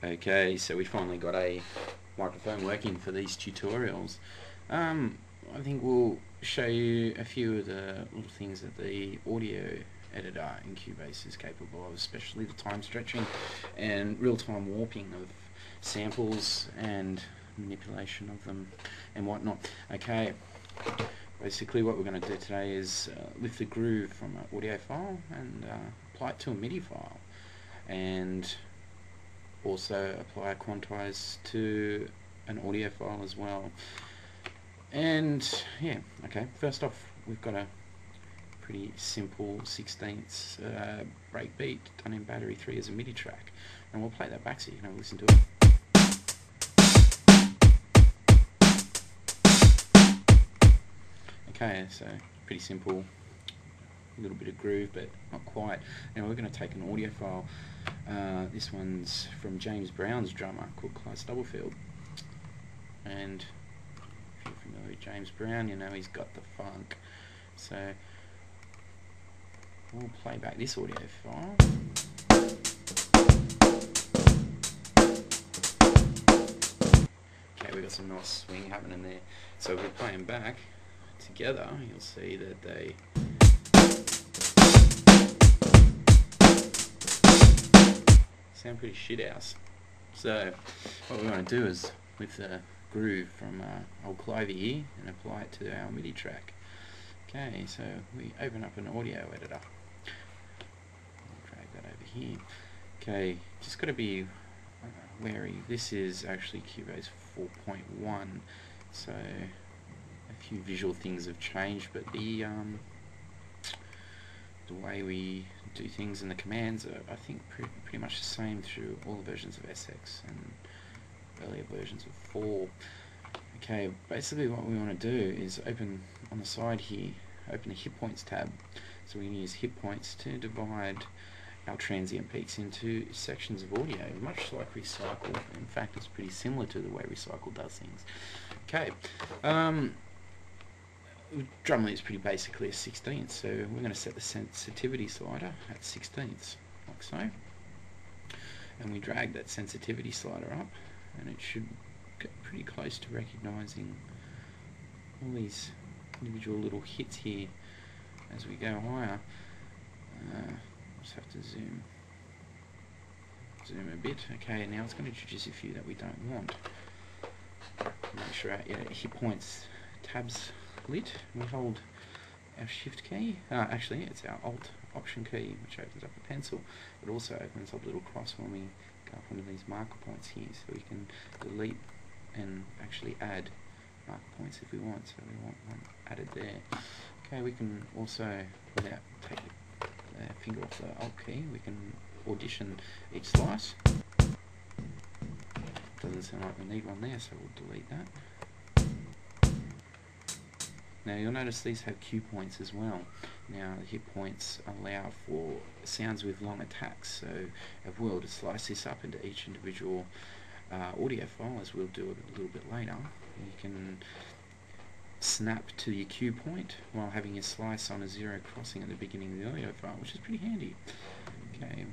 Okay, so we finally got a microphone working for these tutorials. I think we'll show you a few of the little things that the audio editor in Cubase is capable of, especially the time stretching and real-time warping of samples and manipulation of them and whatnot. Okay, basically what we're going to do today is lift the groove from an audio file and apply it to a MIDI file, and also apply a quantize to an audio file as well. And yeah, okay, first off we've got a pretty simple 16ths breakbeat done in battery 3 as a MIDI track, and we'll play that back so you can have a listen to it. Okay, so pretty simple, a little bit of groove but not quite. Now we're going to take an audio file. This one's from James Brown's drummer called Clyde Stubblefield, and if you're familiar with James Brown, you know he's got the funk. So we'll play back this audio file. Okay, we've got some nice swing happening there. So if we're playing back together, you'll see that they sound pretty shithouse. So what we want to do is lift the groove from old Clovey here and apply it to our MIDI track. Okay, so we open up an audio editor. I'll drag that over here. Okay, just got to be wary. This is actually Cubase 4.1, so a few visual things have changed, but the way we do things and the commands are, I think, pretty much the same through all the versions of SX and earlier versions of 4. Okay, basically what we want to do is open on the side here, open the hit points tab. So we're going to use hit points to divide our transient peaks into sections of audio, much like Recycle. In fact, it's pretty similar to the way Recycle does things. Okay, drum lead is pretty basically a 16th, so we're going to set the sensitivity slider at 16ths, like so. And we drag that sensitivity slider up, and it should get pretty close to recognising all these individual little hits here as we go higher. Just have to zoom a bit. Okay, now it's going to introduce a few that we don't want. Make sure our hit points tabs lit. We hold our shift key, actually it's our alt option key, which opens up a pencil, but also opens up a little cross when we go up onto these marker points here, so we can delete and actually add marker points if we want. So we want one added there. Okay, we can also, without taking the finger off the alt key, we can audition each slice. Doesn't sound like we need one there, so we'll delete that. Now you'll notice these have cue points as well. Now the hit points allow for sounds with long attacks, so if we were to slice this up into each individual audio file, as we'll do a little bit later, you can snap to your cue point while having your slice on a zero crossing at the beginning of the audio file, which is pretty handy. Okay.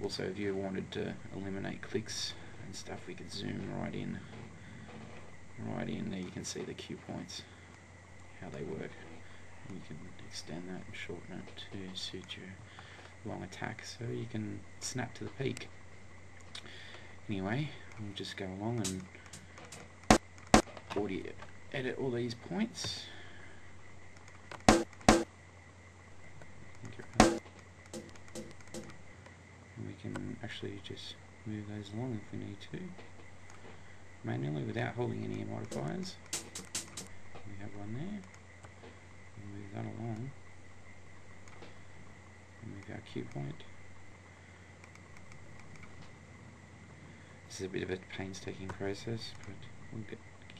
Also, if you wanted to eliminate clicks and stuff, we could zoom right in there. You can see the cue points, how they work, and you can extend that and shorten it to suit your long attack, so you can snap to the peak. Anyway, we'll just go along and audio edit all these points. And we can actually just move those along if we need to, manually without holding any modifiers. We have one there. Move that along. And move our cue point. This is a bit of a painstaking process, but we'll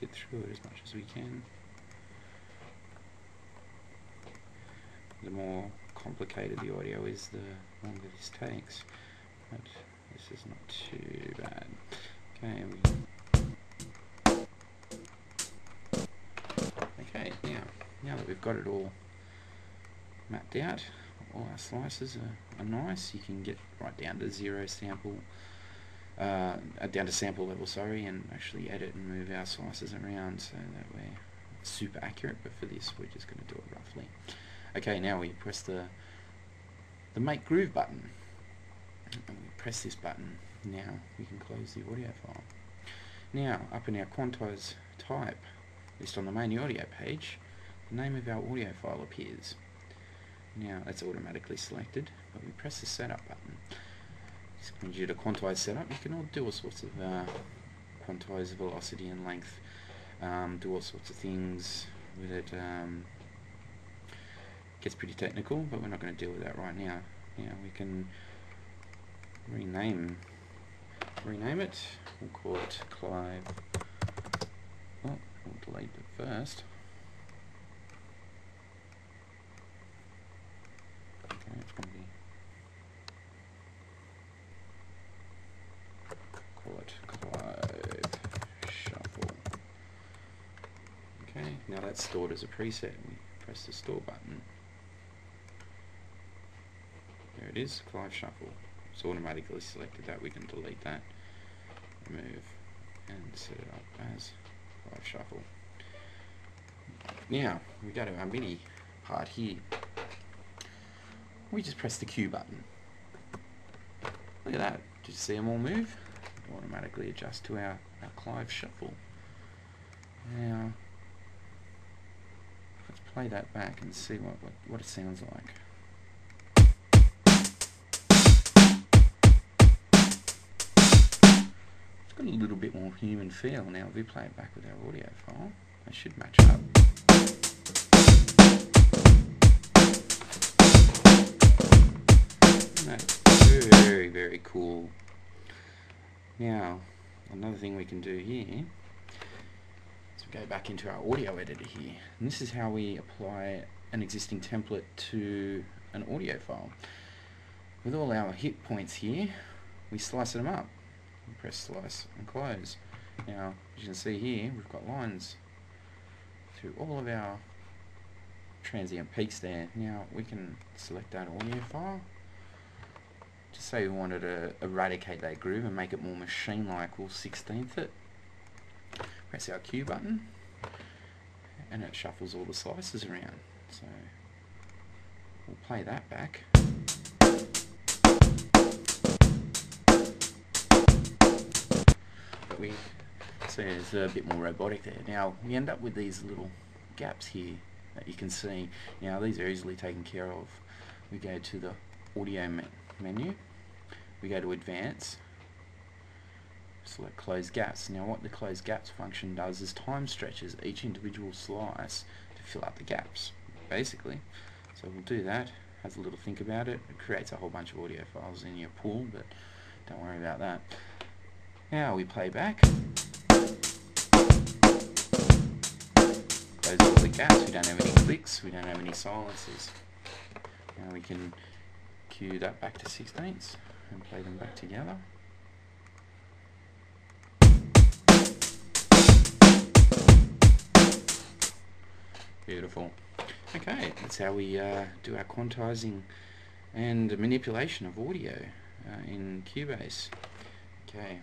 get through it as much as we can. The more complicated the audio is, the longer this takes, but this is not too bad. Okay, now that we've got it all mapped out, all our slices are nice. You can get right down to zero sample down to sample level, sorry, and actually edit and move our slices around so that we're super accurate, but for this we're just going to do it roughly. Okay, now we press the Make Groove button, and we press this button. Now we can close the audio file. Now, up in our quantize type list on the main audio page, the name of our audio file appears. Now that's automatically selected, but we press the setup button. This brings you to quantize setup. You can do all sorts of quantize velocity and length, do all sorts of things with it. Gets pretty technical, but we're not going to deal with that right now. Now we can rename it. We'll call it Clive. Oh, we'll delete it first. Okay, it's going to be, call it Clive Shuffle. Okay, now that's stored as a preset. We press the store button. There it is, Clive Shuffle. It's automatically selected that. We can delete that, remove, and set it up as Clive Shuffle. Now we go to our MIDI part here. We just press the Q button. Look at that. Did you see them all move? Automatically adjust to our Clive Shuffle. Now let's play that back and see what it sounds like. It's got a little bit more human feel. Now if we play it back with our audio file, they should match up. That's very, very cool. Now, another thing we can do here is we go back into our audio editor here, and this is how we apply an existing template to an audio file. With all our hit points here, we slice them up. We press slice and close. Now, as you can see here, we've got lines through all of our transient peaks there. Now, we can select that audio file. Just say we wanted to eradicate that groove and make it more machine-like, we'll 16th it. Press our Q button, and it shuffles all the slices around. So we'll play that back. But we see it's a bit more robotic there. Now we end up with these little gaps here that you can see. Now these are easily taken care of. We go to the audio menu, we go to advance, select close gaps. Now what the close gaps function does is time stretches each individual slice to fill out the gaps, basically. So we'll do that, has a little think about it. It creates a whole bunch of audio files in your pool, but don't worry about that. Now we play back, close all the gaps, we don't have any clicks, we don't have any silences. Now we can cue that back to 16ths and play them back together. Beautiful. Okay, that's how we do our quantizing and manipulation of audio in Cubase. Okay.